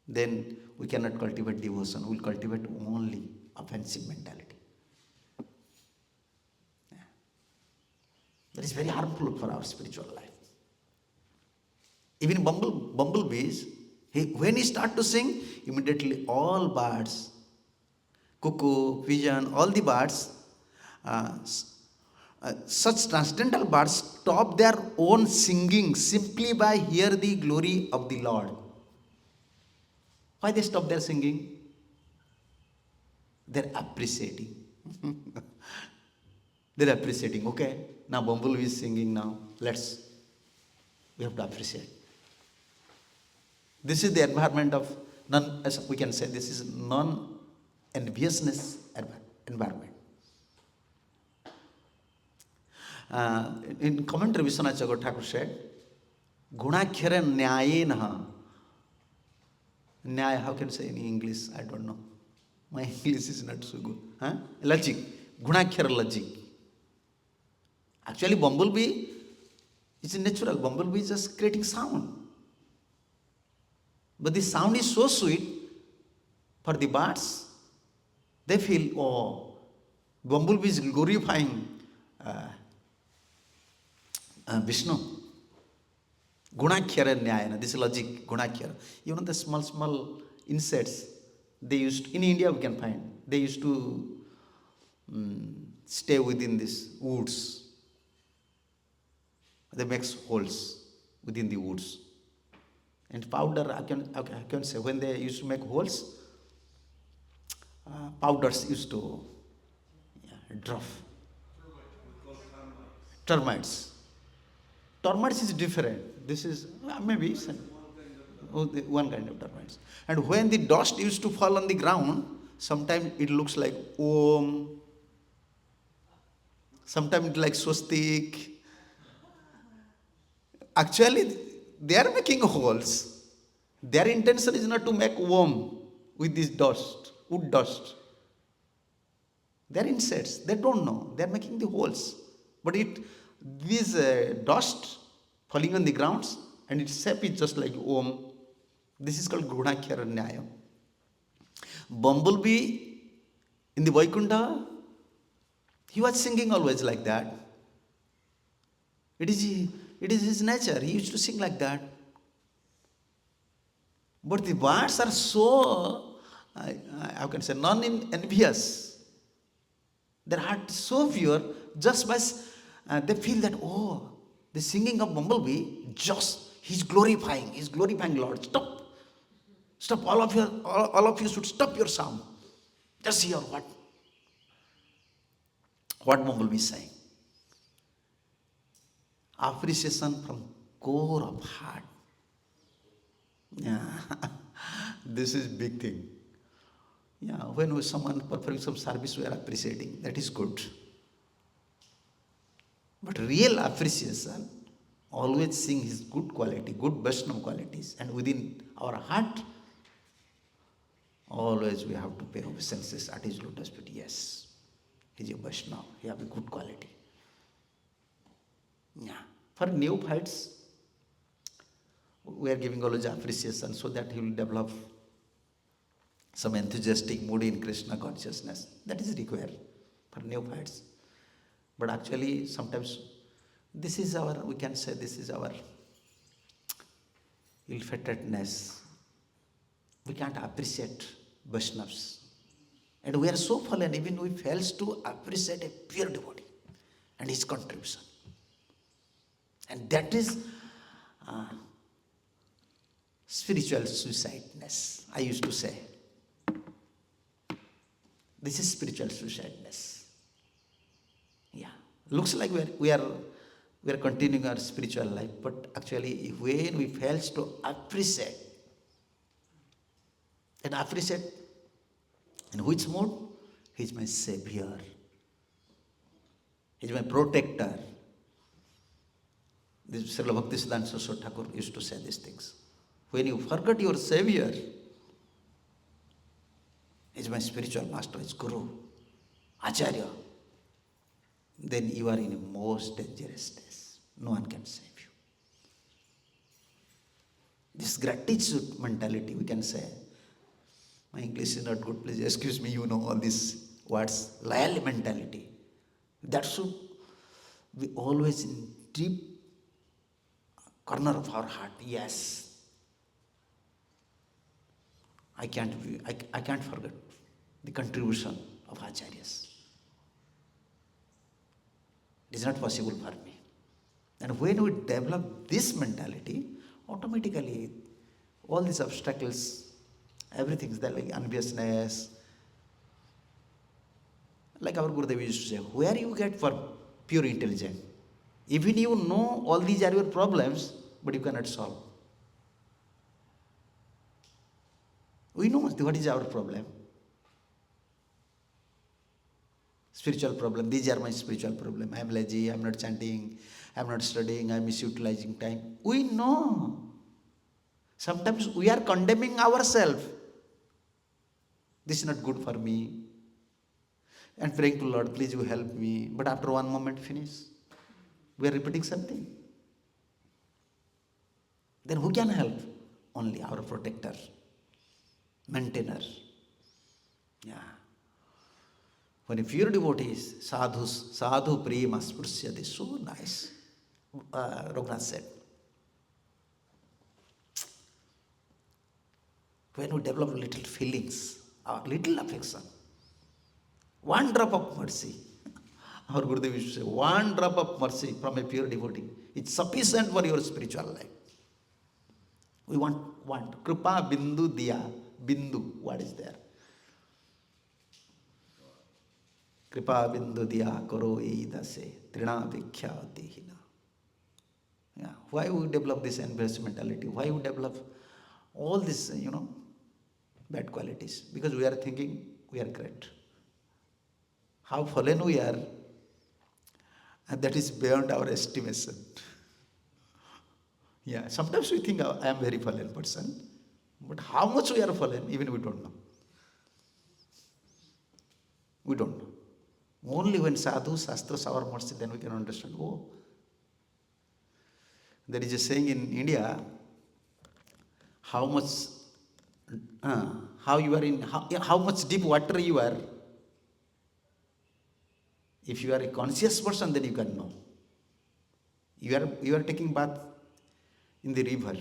then we cannot cultivate devotion. We will cultivate only offensive mentality. Yeah. That is very harmful for our spiritual life. Even bumblebees, when he start to sing, immediately all birds, cuckoo, pigeon, all the birds, such transcendental birds stop their own singing simply by hear the glory of the Lord. Why they stop their singing? They're appreciating. They're appreciating. Okay, now bumblebee is singing now. We have to appreciate. This is the environment of we can say this is non-enviousness environment. In commentary, Vishwanath Chakravarti Thakur said, Gunakhyara Nyayenaha. Nyaya, how can I say in English? I don't know. My English is not so good. Logic. Gunakhyara logic. Actually, bumblebee is natural. Bumblebee is just creating sound. But the sound is so sweet for the birds. They feel, oh, bumblebee is glorifying Vishnu. Gunakhyara Nyayana. This is logic. Gunakhyara. Even the small insects, they used, in India we can find, they used to stay within these woods. They make holes within the woods. And powder, I can say, when they used to make holes, powders used to drop. Termites. Termites is different. This is maybe one kind of termites. And when the dust used to fall on the ground, sometimes it looks like Om, sometimes it like swastik. Actually, they are making holes. Their intention is not to make worm with this dust, wood dust. They are insects. They don't know. They are making the holes. But this dust falling on the grounds and its shape is just like Om. This is called Grunakhyaranyaya. Bumblebee in the Vaikuntha, he was singing always like that. It is his nature. He used to sing like that. But the birds are so, how can I say, non-envious. Their heart is so pure, just by they feel that, oh, the singing of bumblebee, just he's glorifying Lord. Stop, all of you should stop your sound. Just hear what bumblebee is saying. Appreciation from core of heart. Yeah, this is big thing. Yeah, when someone performing some service, we are appreciating. That is good. But real appreciation, always seeing his good quality, good Vaishnava qualities, and within our heart, always we have to pay obeisances at his lotus feet. Yes, he is a Vaishnava. He have a good quality. Yeah, for neophytes, we are giving always appreciation so that he will develop some enthusiastic mood in Krishna consciousness. That is required for neophytes. But actually, sometimes this is our, we can say this is our ill-fatedness. We can't appreciate Vaishnavas. And we are so fallen, even we fail to appreciate a pure devotee and his contribution. And that is spiritual suicideness, I used to say. This is spiritual suicideness. Yeah, looks like we are continuing our spiritual life, but actually, when we fail to appreciate, and appreciate in which mode? He is my savior. He is my protector. This Srila Bhaktisiddhanta Saraswati Thakur used to say these things. When you forget your savior, he is my spiritual master, his guru, Acharya, then you are in a most dangerous state. No one can save you. This gratitude mentality, we can say. My English is not good, please excuse me, you know all these words. Loyal mentality. That should be always in deep corner of our heart. Yes. I can't forget the contribution of Acharyas. It is not possible for me. And when we develop this mentality, automatically all these obstacles, everything is there, like enviousness. Like our Gurudev used to say, where you get for pure intelligence? Even you know all these are your problems, but you cannot solve. We know what is our problem. Spiritual problem. These are my spiritual problem. I am lazy, I am not chanting, I am not studying, I am misutilizing time. We know. Sometimes we are condemning ourselves. This is not good for me. And praying to Lord, please you help me. But after one moment finish, we are repeating something. Then who can help? Only our protector, maintainer. Yeah. When a pure devotee is sadhu prema spursyati, so nice. Raghunath said. When we develop little feelings, little affection, one drop of mercy, our Gurudev used to say, one drop of mercy from a pure devotee, it's sufficient for your spiritual life. We want Kripa Bindu Diya. Bindu, what is there? Kripa bindu diya karo dase trina vikhyati hina. Yeah. Why we develop this envious mentality? Why we develop all this, bad qualities? Because we are thinking we are great. How fallen we are, and that is beyond our estimation. Yeah, sometimes we think I am very fallen person, but how much we are fallen, even we don't know. We don't know. Only when sadhu, shastras, our mercy, then we can understand. Oh, there is a saying in India, how much, how you are in, how much deep water you are. If you are a conscious person, then you can know. You are taking bath in the river.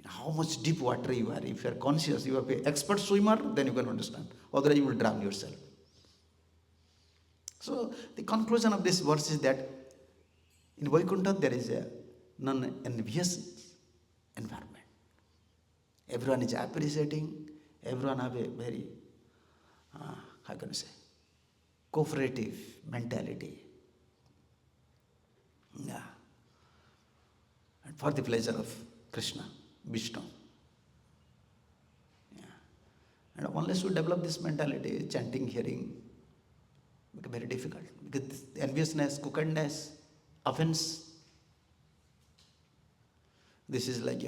How much deep water you are. If you are conscious, you are an expert swimmer, then you can understand. Otherwise, you will drown yourself. So the conclusion of this verse is that in Vaikuntha there is a non-envious environment. Everyone is appreciating. Everyone have a very, how can I say, cooperative mentality. Yeah. And for the pleasure of Krishna, Vishnu. Yeah. And unless we develop this mentality, chanting, hearing, become very difficult. Because enviousness, crookedness, offense, this is like,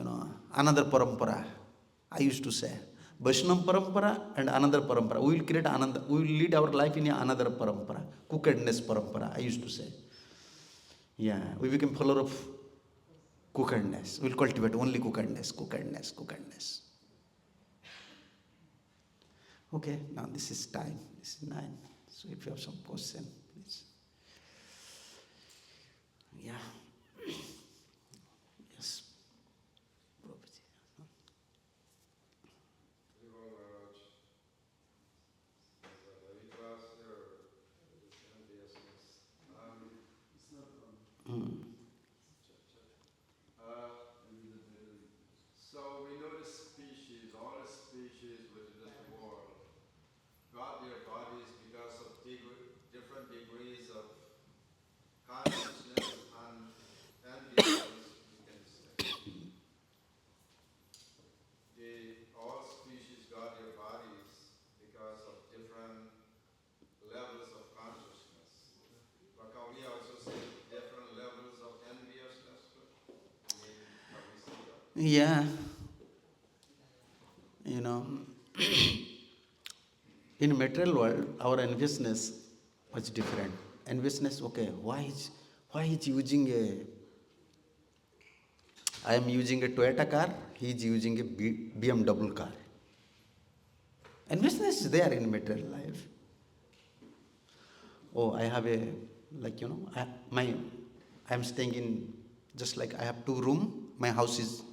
another parampara. I used to say, Vaishnava parampara and another parampara. We will create another, we will lead our life in another parampara. Crookedness parampara, I used to say. Yeah, we become follower of crookedness. We will cultivate only crookedness. Okay, now this is time. This is 9. So if you have some question, please. Yeah. Yes. Mm. So we know the species, all the species within this world, got their bodies because of different degrees of consciousness and enviousness, we can say. All species got their bodies because of different levels of consciousness. But can we also say different levels of enviousness? I mean, can we say that? Yeah. In material world, our enviousness was different. Enviousness, okay, why is using I am using a Toyota car, he is using a BMW car. Enviousness is there in material life. Oh, I have a, like, I am staying in, just like I have 2 rooms, my house is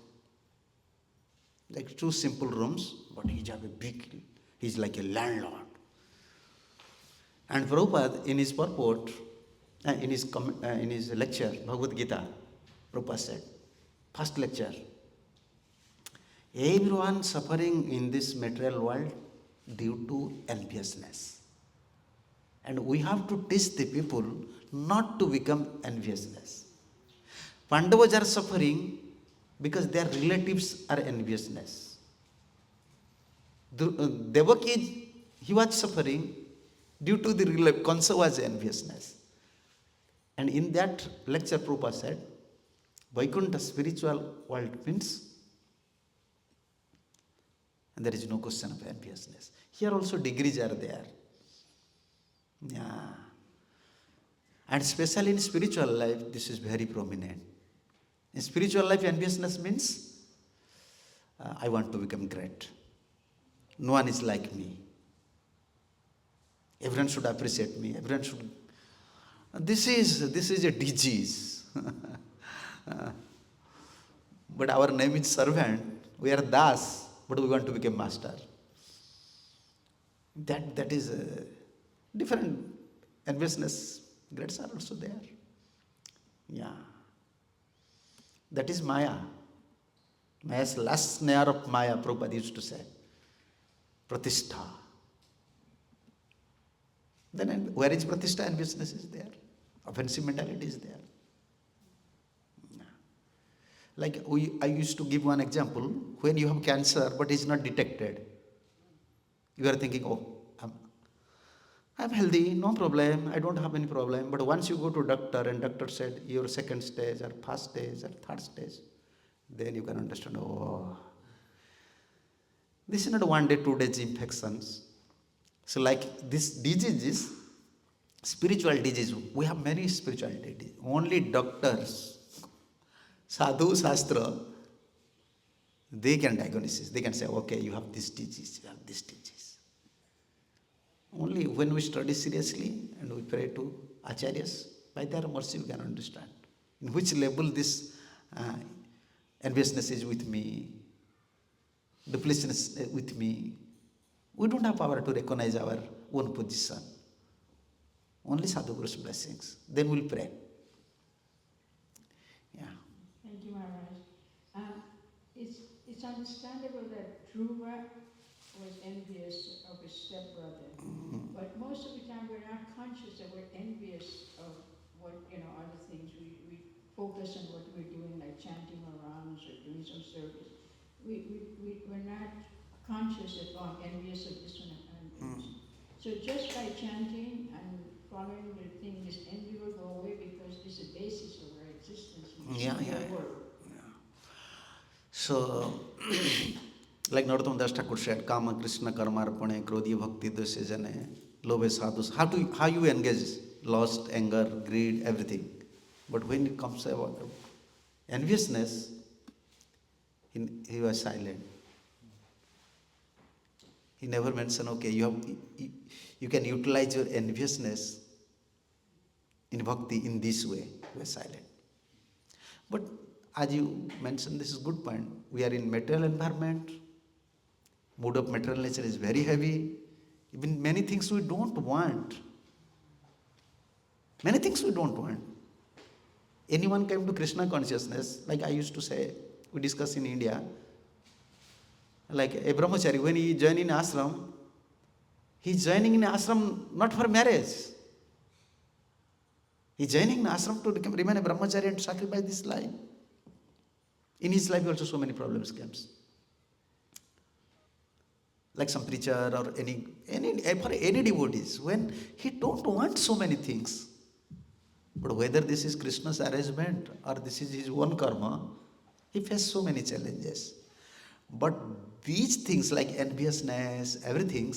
like 2 simple rooms, but he have a big, he's like a landlord. And Prabhupada, in his purport, in his lecture, Bhagavad Gita, Prabhupada said, first lecture, everyone suffering in this material world due to enviousness. And we have to teach the people not to become enviousness. Pandavas are suffering because their relatives are enviousness. Devaki, he was suffering due to the Kansa was enviousness. And in that lecture, Prabhupada said, Vaikuntha spiritual world means, and there is no question of enviousness. Here also degrees are there. Yeah. And especially in spiritual life, this is very prominent. In spiritual life, enviousness means, I want to become great. No one is like me. Everyone should appreciate me. Everyone should. This is a disease. But our name is servant. We are das, but we want to become master. That is a different enviousness. Grades are also there. Yeah. That is Maya. Maya's last snare of Maya, Prabhupada used to say. Pratishtha. Then where is Pratishtha? Enviousness is there. Offensive mentality is there. Like I used to give one example. When you have cancer but it's not detected, you are thinking, oh, I'm healthy, no problem, I don't have any problem. But once you go to doctor and doctor said your second stage or first stage or third stage, then you can understand, oh, this is not 1 day, 2 days infections. So like this diseases, spiritual disease, we have many spiritual diseases. Only doctors, sadhu, shastra, they can diagnose. They can say, okay, you have this disease, you have this disease. Only when we study seriously and we pray to acharyas, by their mercy we can understand in which level this enviousness is with me, dupliciousness with me. We don't have power to recognize our own position. Only Sadhguru's blessings. Then we'll pray. Yeah. Thank you, Maharaj. It's understandable that Dhruva was envious of his stepbrother, but most of the time we're not conscious that we're envious of what, other things. We focus on what we're doing, like chanting our rounds or doing some service. We're not conscious that, oh, I'm envious of this one and envious. So just by chanting and following the thing, this envy will go away because it's the basis of our existence. Work. So, like Narottam Das Thakur said, Kama Krishna Karmarpane, Krodhi Bhakti Dosejane, Lobe Sadhus. How you engage lust, anger, greed, everything. But when it comes about enviousness, he was silent. He never mentioned, okay, you can utilize your enviousness in bhakti in this way. He was silent. But as you mentioned, this is a good point. We are in material environment. Mood of material nature is very heavy. Even many things we don't want. Many things we don't want. Anyone came to Krishna consciousness, like I used to say, we discuss in India, like a brahmachari, when he joins in ashram, he's joining in ashram not for marriage. He's joining in ashram to remain a brahmachari and sacrifice this life. In his life also so many problems comes. Like some preacher or any devotees, when he don't want so many things. But whether this is Krishna's arrangement or this is his own karma, he faces so many challenges. But these things like enviousness, everything,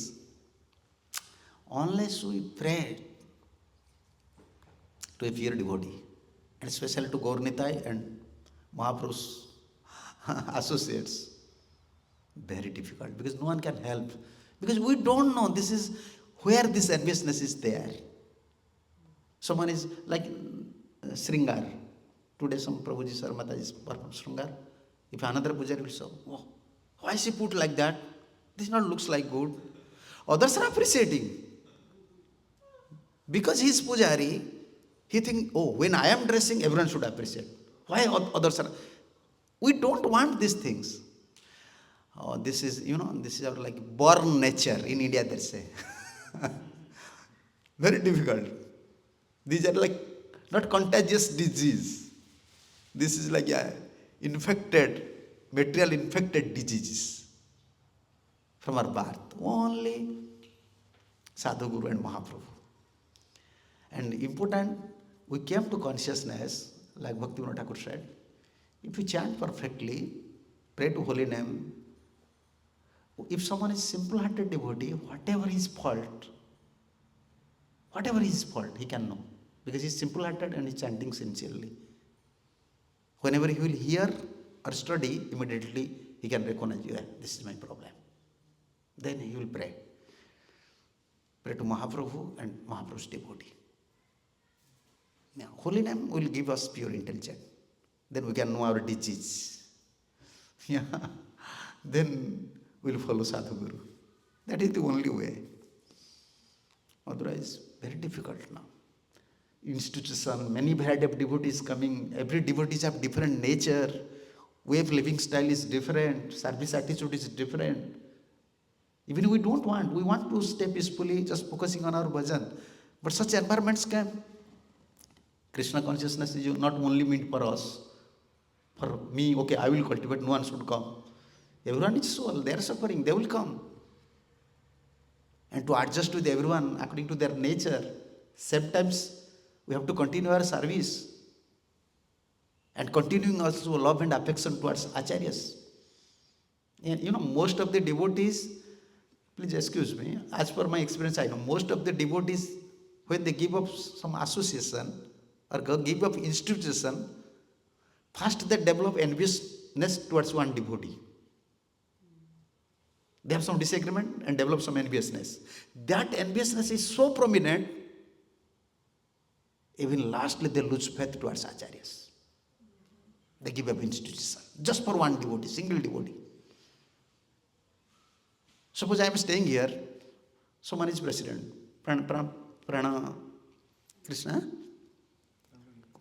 unless we pray to a pure devotee, and especially to Gaur Nitai and Mahaprabhu's associates, very difficult because no one can help. Because we don't know this is where this enviousness is there. Someone is like Sringar. Today some Prabhuji Sir Mataji performed Sringar. If another pujari will say, oh, why is he put like that? This not looks like good. Others are appreciating. Because he is pujari, he think, oh, when I am dressing, everyone should appreciate. Why others are? We don't want these things. Oh, this is our like born nature in India, they say. Very difficult. These are like not contagious disease. This is like material infected diseases from our birth. Only Sadhguru and Mahaprabhu. And important, we came to consciousness, like Bhaktivinoda Thakur said, if you chant perfectly, pray to holy name, if someone is simple-hearted devotee, whatever his fault, he can know. Because he is simple-hearted and he is chanting sincerely. Whenever he will hear or study, immediately he can recognize, yeah, this is my problem. Then he will pray. Pray to Mahaprabhu and Mahaprabhu's devotee. Now, holy name will give us pure intelligence. Then we can know our disease. Yeah. Then we'll follow Sadhguru. That is the only way. Otherwise, very difficult now. Institution, many variety of devotees coming. Every devotees have different nature. Way of living style is different. Service attitude is different. Even we don't want. We want to stay peacefully, just focusing on our bhajan. But such environments came. Krishna consciousness is not only meant for us. For me, okay, I will cultivate, no one should come. Everyone is soul, they are suffering, they will come. And to adjust with everyone according to their nature, sometimes we have to continue our service. And continuing also love and affection towards acharyas. And most of the devotees, please excuse me, as per my experience, I know most of the devotees, when they give up some association or give up institution, first they develop enviousness towards one devotee. They have some disagreement and develop some enviousness. That enviousness is so prominent, even lastly they lose faith towards acharyas. They give up institution just for one devotee, single devotee. Suppose I am staying here, someone is president, Prana Krishna,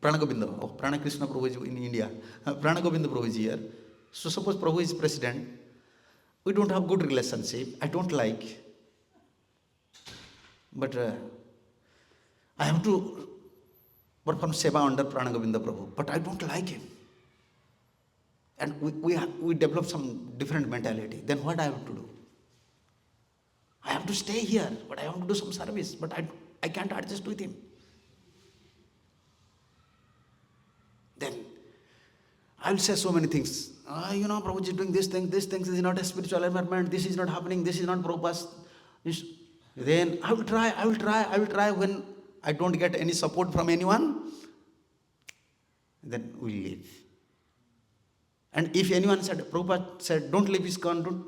Prana Govinda, Prana Krishna Prabhu in India, Prana Govinda Prabhu is here. So suppose Prabhu is president, we don't have good relationship, I don't like, but I have to perform seva under Prana Govinda Prabhu, but I don't like him. And we develop some different mentality. Then what I have to do? I have to stay here, but I have to do some service, but I can't adjust with him. Then I will say so many things. Prabhuji is doing this thing is not a spiritual environment, this is not happening, this is not Prabhupada. Then I will try. When I don't get any support from anyone, then we leave. And if anyone said, Prabhupada said, don't leave ISKCON, don't.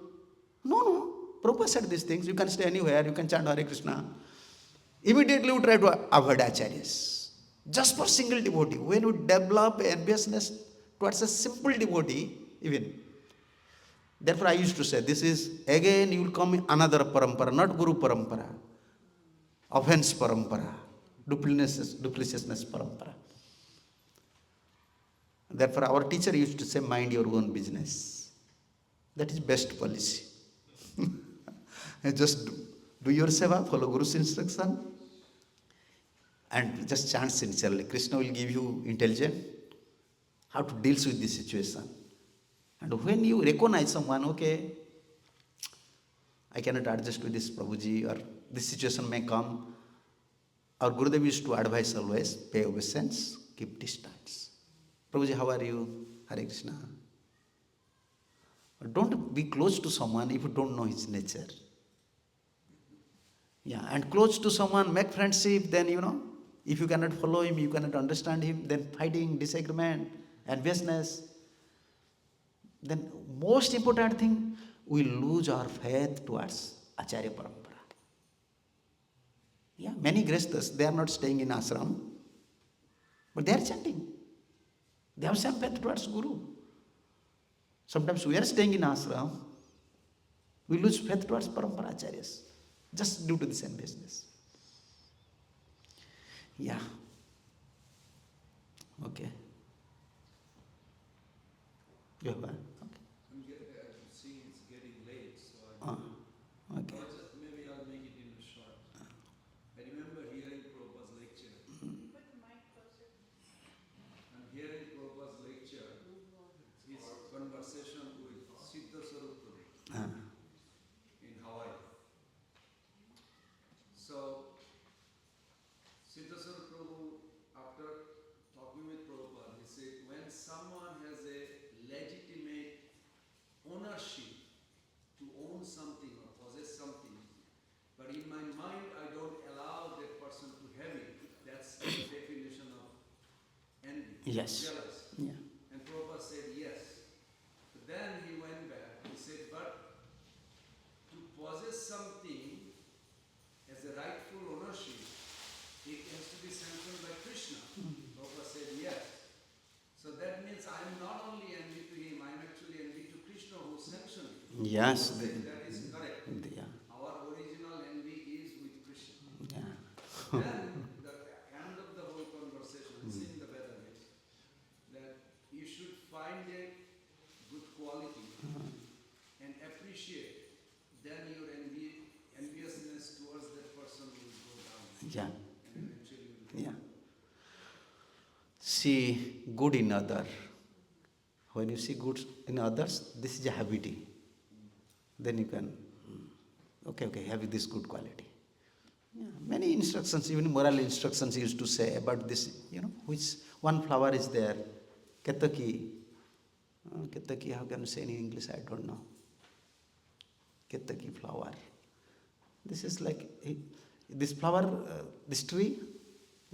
No. Prabhupada said these things, you can stay anywhere, you can chant Hare Krishna. Immediately we try to avoid acharyas. Just for single devotee. When we develop enviousness towards a simple devotee, even. Therefore I used to say, this is, again you will come in another parampara, not Guru parampara. Offense parampara. Duplicitousness parampara. Therefore our teacher used to say, mind your own business. That is best policy. Just do your seva, follow Guru's instruction, and just chant sincerely. Krishna will give you intelligence how to deal with this situation. And when you recognize someone, okay, I cannot adjust with this Prabhuji, or this situation may come, our Gurudev used to advise always, pay obeisance, keep distance. Prabhuji, how are you? Hare Krishna. Don't be close to someone if you don't know his nature. Yeah, and close to someone, make friendship, then if you cannot follow him, you cannot understand him, then fighting, disagreement, enviousness. Then most important thing, we lose our faith towards Acharya Parampara. Yeah, many Grihasthas, they are not staying in ashram, but they are chanting. They have some faith towards Guru. Sometimes we are staying in ashram, we lose faith towards Parampara Acharyas, just due to this enviousness. Yeah. Okay. You have one? Okay. I'm seeing it's getting late, so Okay. maybe I'll make it in a short. I remember hearing Prabhupada's lecture. I'm hearing Prabhupada's lecture, his conversation with Siddha Swarup Prabhu in Hawaii. So, Siddha Swarup Prabhu, after talking with Prabhupada, he said, when someone has a legitimate ownership to own something or possess something, but in my mind I don't allow that person to have it, that's the definition of envy, Yes. jealous. Yeah. And Prabhupada said yes. But then he went back, he said, but to possess something as a rightful ownership, it has to be sanctioned by Krishna. Prabhupada said yes. So that means I am not only envy to him, I am actually envy to Krishna who sanctioned it. Yes. Prabhupada said that is correct. Yeah. Our original envy is with Krishna. Yeah. Then the end of the whole conversation, it's in the Vedas, that you should find a good quality and appreciate, then your envy Yeah. Yeah. See good in other. When you see good in others, this is a habit. Then you can, okay, have this good quality. Yeah. Many instructions, even moral instructions used to say about this, which one flower is there. Ketaki. Ketaki, how can you say in English? I don't know. Ketaki flower. This is like, this flower, this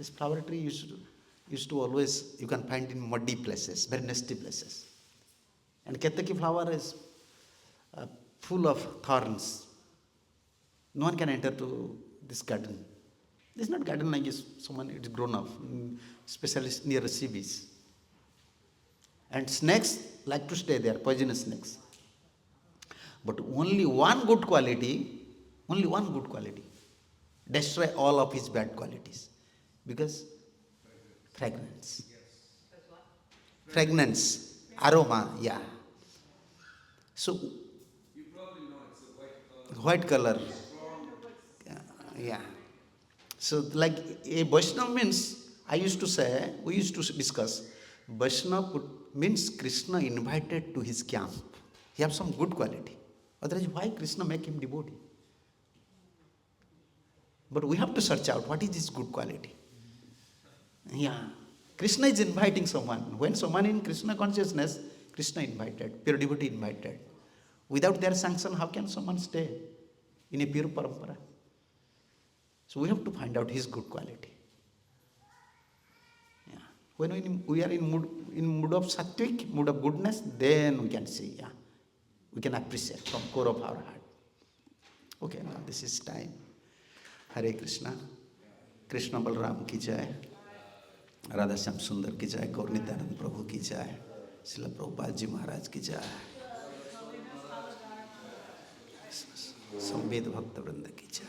flower tree used to always, you can find in muddy places, very nasty places. And Ketaki flower is full of thorns. No one can enter to this garden. This is not garden like this, someone, it's grown up, especially near a sea beach. And snakes like to stay there, poisonous snakes. But only one good quality, destroy all of his bad qualities. Because fragrance. Fragrance, aroma, yeah. So, You probably know it's a white color. Yeah. So, like a Vaishnava means, we used to discuss, Vaishnava means Krishna invited to his camp. He has some good quality. Otherwise, why Krishna make him devotee? But we have to search out what is his good quality. Yeah. Krishna is inviting someone. When someone in Krishna consciousness, Krishna invited, pure devotee invited. Without their sanction, how can someone stay in a pure parampara? So we have to find out his good quality. Yeah. When we are in mood of sattvic, mood of goodness, then we can see, yeah. We can appreciate from core of our heart. Okay, now this is time. Hare Krishna. Krishna Balram ki jai. Radha Shyam Sundar ki jai. Gaur Nityananda Prabhu ki jai. Srila Prabhupada Ji Maharaj ki jai. Samved Bhakta Vrinda ki jai.